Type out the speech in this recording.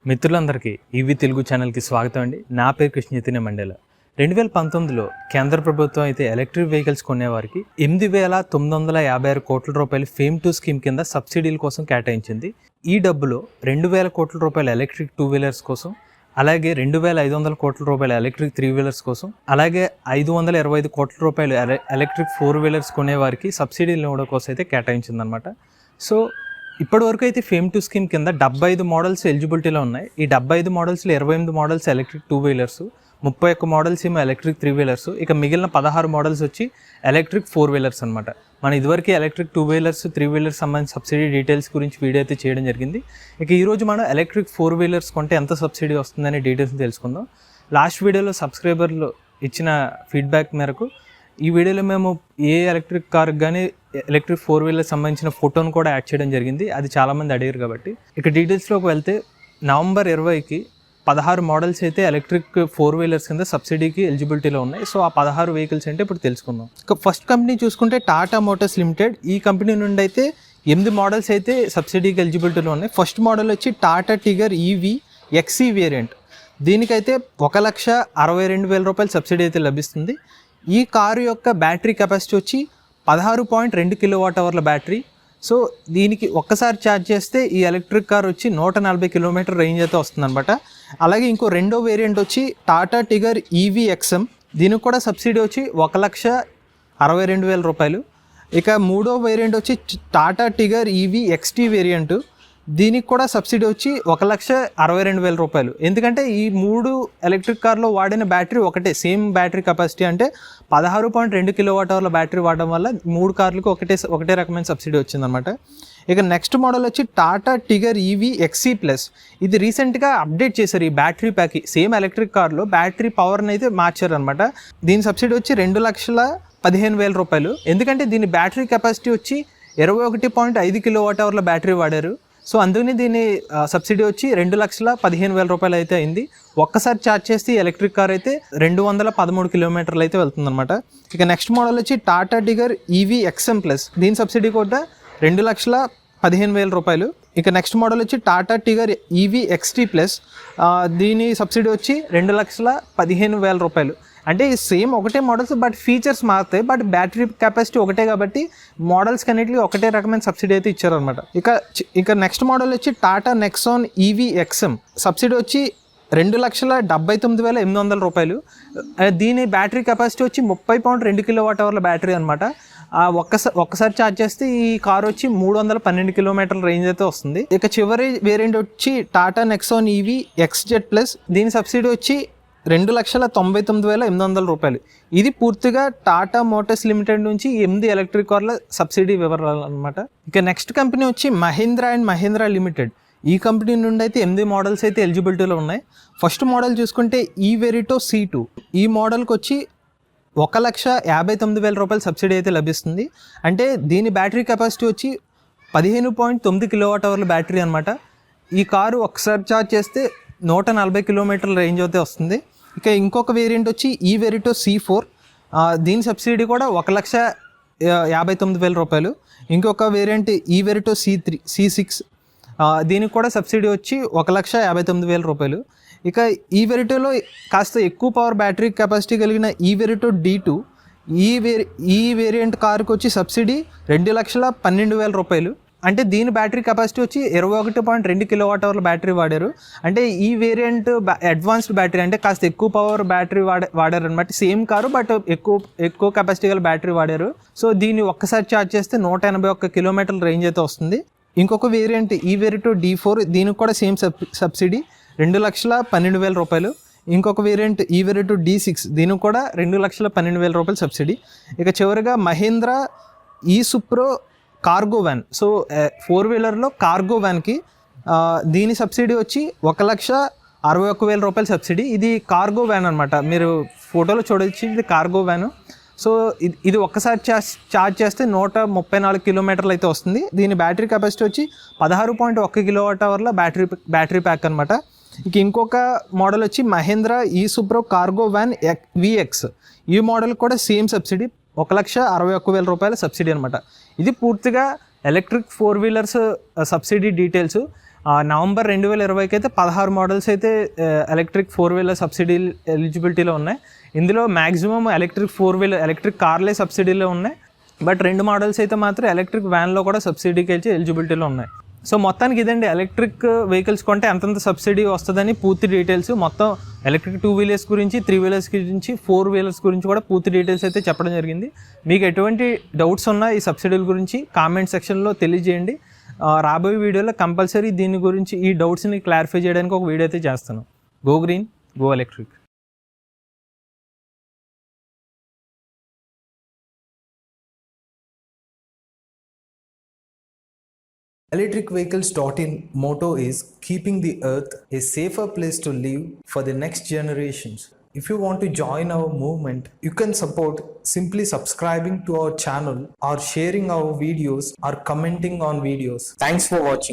మిత్రులందరికీ ఈవీ తెలుగు ఛానల్కి స్వాగతం అండి. నా పేరు కృష్ణ చైతన్య మండల. 2019లో కేంద్ర ప్రభుత్వం అయితే ఎలక్ట్రిక్ వెహికల్స్ కొనేవారికి 8,956 కోట్ల రూపాయలు ఫేమ్ 2 స్కీమ్ కింద సబ్సిడీల కోసం కేటాయించింది. ఈ డబ్బులో 2,000 కోట్ల రూపాయల ఎలక్ట్రిక్ 2 వీలర్స్ కోసం, అలాగే 2,500 కోట్ల రూపాయల ఎలక్ట్రిక్ 3 వీలర్స్ కోసం, అలాగే 525 కోట్ల రూపాయలు ఎలక్ట్రిక్ 4 వీలర్స్ కొనేవారికి సబ్సిడీలు ఇవ్వడం కోసం అయితే కేటాయించిందనమాట. సో ఇప్పటివరకు అయితే ఫేమ్ 2 స్కీమ్ కింద 75 మోడల్స్ ఎలిజిబిలిటీలో ఉన్నాయి. ఈ 75 మోడల్స్లో 28 మోడల్స్ ఎలక్ట్రిక్ 2 వీలర్స్, 31 మోడల్స్ ఏమో ఎలక్ట్రిక్ 3 వీలర్స్, ఇక మిగిలిన 16 మోడల్స్ వచ్చి ఎలక్ట్రిక్ 4 వీలర్స్ అనమాట. మన ఇదివరకు ఎలక్ట్రిక్ 2 వీలర్స్ 3 వీలర్స్ సంబంధించిన సబ్సిడీ డీటెయిల్స్ గురించి వీడియో అయితే చేయడం జరిగింది. ఇక ఈరోజు మనం ఎలక్ట్రిక్ 4 వీలర్స్ కొంటే ఎంత సబ్సిడీ వస్తుందనే డీటెయిల్స్ తెలుసుకుందాం. లాస్ట్ వీడియోలో సబ్స్క్రైబర్లు ఇచ్చిన ఫీడ్బ్యాక్ మేరకు ఈ వీడియోలో మేము ఏ ఎలక్ట్రిక్ కార్కి కానీ ఎలక్ట్రిక్ 4 వీలర్ సంబంధించిన ఫోటోను కూడా యాడ్ చేయడం జరిగింది. అది చాలామంది అడిగారు కాబట్టి ఇక డీటెయిల్స్లోకి వెళ్తే నవంబర్ 20కి 16 మోడల్స్ అయితే ఎలక్ట్రిక్ 4 వీలర్స్ కింద సబ్సిడీకి ఎలిజిబిలిటీలో ఉన్నాయి. సో ఆ 16 వెహికల్స్ అంటే ఇప్పుడు తెలుసుకుందాం. ఇక ఫస్ట్ కంపెనీ చూసుకుంటే టాటా మోటార్స్ లిమిటెడ్. ఈ కంపెనీ నుండి అయితే 8 మోడల్స్ అయితే సబ్సిడీకి ఎలిజిబిలిటీలో ఉన్నాయి. ఫస్ట్ మోడల్ వచ్చి టాటా టిగర్ ఈవీ ఎక్సీ వేరియంట్. దీనికైతే 1,62,000 రూపాయలు సబ్సిడీ అయితే లభిస్తుంది. ఈ కారు యొక్క బ్యాటరీ కెపాసిటీ వచ్చి 16.2 కిలోవాట్-అవర్ల బ్యాటరీ. సో దీనికి ఒక్కసారి ఛార్జ్ చేస్తే ఈ ఎలక్ట్రిక్ కార్ వచ్చి 140 కిలోమీటర్ రేంజ్ అయితే వస్తుందన్నమాట. అలాగే ఇంకో రెండో వేరియంట్ వచ్చి టాటా టిగర్ ఈవీ ఎక్స్ఎం. దీనికి కూడా సబ్సిడీ వచ్చి 1,62,000 రూపాయలు. ఇక మూడో వేరియంట్ వచ్చి టాటా టిగర్ ఈవీ ఎక్స్టీ వేరియంట్. దీనికి కూడా సబ్సిడీ వచ్చి 1,62,000 రూపాయలు. ఎందుకంటే ఈ 3 ఎలక్ట్రిక్ కార్లో వాడిన బ్యాటరీ ఒకటే, సేమ్ బ్యాటరీ కెపాసిటీ, అంటే 16.2 కిలోవాట్-అవర్ల బ్యాటరీ వాడడం వల్ల 3 కార్లకు ఒకటే రకమైన సబ్సిడీ వచ్చిందనమాట. ఇక నెక్స్ట్ మోడల్ వచ్చి టాటా టిగర్ ఈవీ ఎక్సీ ప్లస్. ఇది రీసెంట్గా అప్డేట్ చేశారు. ఈ బ్యాటరీ ప్యాక్ సేమ్ ఎలక్ట్రిక్ కార్లో బ్యాటరీ పవర్ని అయితే మార్చారు అనమాట. దీని సబ్సిడీ వచ్చి 2,15,000 రూపాయలు. ఎందుకంటే దీని బ్యాటరీ కెపాసిటీ వచ్చి 21.5 కిలోవాట్-అవర్ల బ్యాటరీ వాడారు. సో అందుకని దీని సబ్సిడీ వచ్చి 2,15,000 రూపాయలు అయితే అయింది. ఒక్కసారి ఛార్జ్ చేస్తే ఎలక్ట్రిక్ కార్ అయితే 213 కిలోమీటర్లు అయితే వెళ్తుందన్నమాట. ఇక నెక్స్ట్ మోడల్ వచ్చి Tata Tigger EV XM plus. దీని సబ్సిడీ కూడా 2,15,000 రూపాయలు. ఇక నెక్స్ట్ మోడల్ వచ్చి టాటా టిగర్ ఈవీ ఎక్స్టీ ప్లస్. దీని సబ్సిడీ వచ్చి 2,15,000 రూపాయలు. అంటే సేమ్ ఒకటే మోడల్స్, బట్ ఫీచర్స్ మారుతాయి, బట్ బ్యాటరీ కెపాసిటీ ఒకటే కాబట్టి మోడల్స్ కన్నిటికి ఒకటే రకమైన సబ్సిడీ అయితే ఇచ్చారనమాట. ఇక నెక్స్ట్ మోడల్ వచ్చి Tata Nexon EV XM. Subsidy వచ్చి 2,79,800 రూపాయలు. దీని బ్యాటరీ కెపాసిటీ వచ్చి 30.2 కిలోవాట్-అవర్ల బ్యాటరీ అనమాట. ఒక్కసారి ఛార్జ్ చేస్తే ఈ కార్ వచ్చి 312 కిలోమీటర్ల రేంజ్ అయితే వస్తుంది. ఇక చివరి వేరియంట్ వచ్చి Tata Nexon EV XZ plus. దీని సబ్సిడీ వచ్చి 2,99,800 రూపాయలు. ఇది పూర్తిగా టాటా మోటార్స్ లిమిటెడ్ నుంచి 8 ఎలక్ట్రిక్ కార్ల సబ్సిడీ వివరాలు అనమాట. ఇక నెక్స్ట్ కంపెనీ వచ్చి మహీంద్రా అండ్ మహీంద్రా లిమిటెడ్. ఈ కంపెనీ నుండి అయితే 8 మోడల్స్ అయితే ఎలిజిబిలిటీలో ఉన్నాయి. ఫస్ట్ మోడల్ చూసుకుంటే ఈ వెరిటో C2. ఈ మోడల్కి వచ్చి 1,59,000 రూపాయలు సబ్సిడీ అయితే లభిస్తుంది. అంటే దీని బ్యాటరీ కెపాసిటీ వచ్చి 15.9 కిలోవాట్-అవర్ల బ్యాటరీ అనమాట. ఈ కారు ఒకసారి ఛార్జ్ చేస్తే 140 కిలోమీటర్ల రేంజ్ అయితే వస్తుంది. ఇక ఇంకొక వేరియంట్ వచ్చి ఈ వెరిటో C4. దీని సబ్సిడీ కూడా 1,59,000 రూపాయలు. ఇంకొక వేరియంట్ ఈ వెరిటో C6. దీనికి కూడా సబ్సిడీ వచ్చి 1,59,000 రూపాయలు. ఇక ఈ వెరిటోలో కాస్త ఎక్కువ పవర్ బ్యాటరీ కెపాసిటీ కలిగిన ఈ వెరిటో D2. ఈ వేరియంట్ కారుకి వచ్చి సబ్సిడీ 2,12,000 రూపాయలు. అంటే దీని బ్యాటరీ కెపాసిటీ వచ్చి 21.2 కిలోవాట్-అవర్ల బ్యాటరీ వాడారు. అంటే ఈ వేరియంట్ అడ్వాన్స్డ్ బ్యాటరీ, అంటే కాస్త ఎక్కువ పవర్ బ్యాటరీ వాడారు అనమాట. సేమ్ కారు బట్ ఎక్కువ కెపాసిటీ గల బ్యాటరీ వాడారు. సో దీన్ని ఒక్కసారి ఛార్జ్ చేస్తే 181 కిలోమీటర్ల రేంజ్ అయితే వస్తుంది. ఇంకొక వేరియంట్ ఈ వెరిటో D4. దీనికి కూడా సేమ్ సబ్సిడీ 2,12,000 రూపాయలు. ఇంకొక వేరియంట్ ఈ వెరిటో D6. దీనికి కూడా 2,12,000 రూపాయలు సబ్సిడీ. ఇక చివరిగా మహీంద్రా ఈ Supro cargo van. So 4 వీలర్లో cargo వ్యాన్కి దీని సబ్సిడీ వచ్చి 1,61,000 రూపాయలు సబ్సిడీ. ఇది కార్గో వ్యాన్ అనమాట. మీరు ఫోటోలో చూడొచ్చు, ఇది కార్గో వ్యాను. సో ఇది ఒక్కసారి ఛార్జ్ చేస్తే 134 కిలోమీటర్లు అయితే వస్తుంది. దీని బ్యాటరీ కెపాసిటీ వచ్చి 16.1 కిలోవాట్-అవర్ల బ్యాటరీ ప్యాక్ అనమాట. ఇక ఇంకొక మోడల్ వచ్చి మహీంద్రా ఈ సూప్రో కార్గో వ్యాన్ VX. ఈ మోడల్ కూడా సేమ్ సబ్సిడీ 1,61,000 రూపాయల సబ్సిడీ అనమాట. ఇది పూర్తిగా electric 4 wheelers subsidy details. November 2020కి అయితే 16 మోడల్స్ అయితే ఎలక్ట్రిక్ 4-వీలర్ సబ్సిడీ ఎలిజిబిలిటీలో ఉన్నాయి. ఇందులో మ్యాక్సిమం ఎలక్ట్రిక్ 4-వీలర్ ఎలక్ట్రిక్ కార్లే సబ్సిడీలో ఉన్నాయి. బట్ 2 మోడల్స్ అయితే మాత్రం ఎలక్ట్రిక్ వ్యాన్లో కూడా సబ్సిడీకి వచ్చి ఎలిజిబిలిటీలో ఉన్నాయి. సో మొత్తానికి ఇదండి, ఎలక్ట్రిక్ వెహికల్స్ కొంటే ఎంతంత సబ్సిడీ వస్తుందని పూర్తి డీటెయిల్స్, మొత్తం ఎలక్ట్రిక్ 2-వీలర్స్ గురించి, 3-వీలర్స్ గురించి, 4-వీలర్స్ గురించి కూడా పూర్తి డీటెయిల్స్ అయితే చెప్పడం జరిగింది. మీకు ఎటువంటి డౌట్స్ ఉన్నా ఈ సబ్సిడీల గురించి కామెంట్ సెక్షన్లో తెలియజేయండి. రాబోయే వీడియోలో కంపల్సరీ దీని గురించి ఈ డౌట్స్ని క్లారిఫై చేయడానికి ఒక వీడియో అయితే చేస్తాను. Go green, go electric. Electricvehicles.in motto is keeping the earth a safer place to live for the next generations. If you want to join our movement, you can support simply subscribing to our channel or sharing our videos or commenting on videos. Thanks for watching.